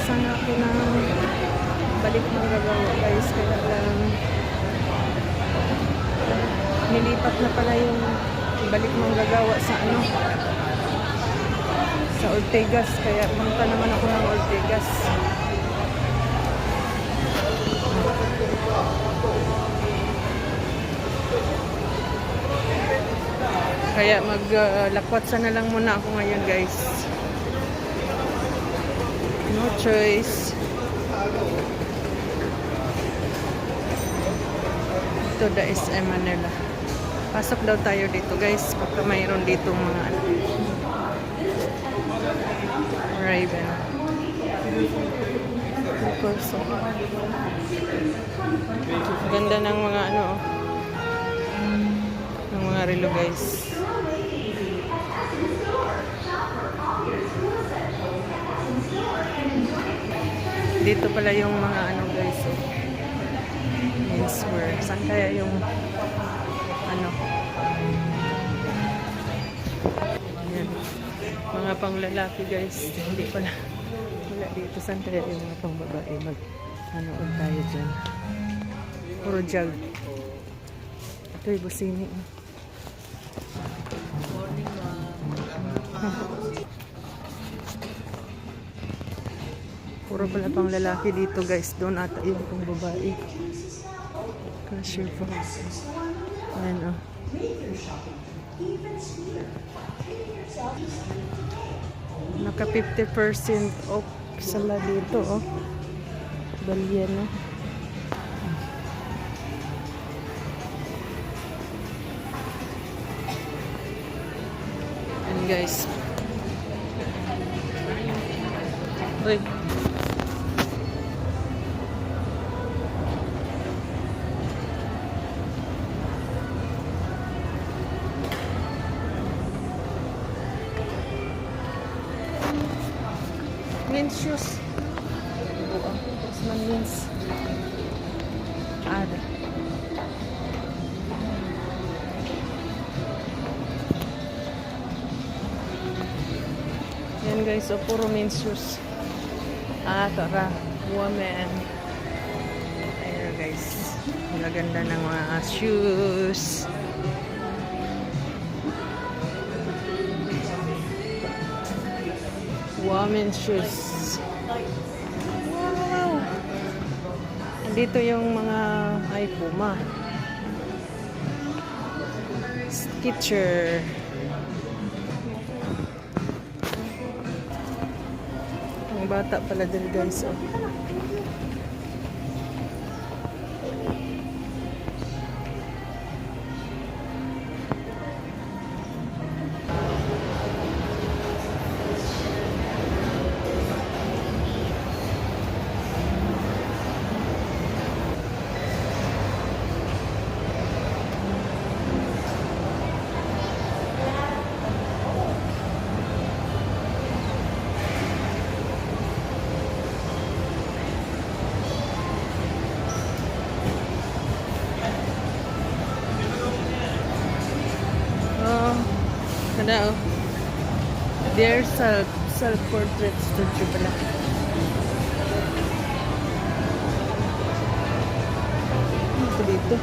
sana ako ng balik Manggagawa guys, kaya lang nilipat na pala yung balik Manggagawa sa ano, sa Ortigas, kaya punta naman ako ng Ortigas. Kaya maglakwatsa na lang muna ako ngayon guys. No choice. Ito the SM Manila. Pasok daw tayo dito guys, baka mayroon dito mga Raven. So, ganda ng mga ano, ng mga relo guys. Dito pala yung mga ano guys, menswear. Saan kaya yung ano, yan, mga panglalaki guys. Hindi pala wala dito. Saan kaya yung mga pang babae? Mag ano tayo dyan, puro jag. Ito yung busini. Morning ma'am. Puro pala pang lalaki dito guys. Doon ata yung pang babae. Cashier po. Ayan o. Naka 50% off sala dito o. Balyeno. Ayan guys. Uy. Men's shoes. This one means ada. Yan guys, so puro men's shoes. Tara, women. Ayan guys, magaganda ng mga shoes. Women's shoes. Wow! Dito yung mga ay Puma. Skechers. Ang bata pala din guys. Oh. Kada their self-portrait studio pala. Ito dito.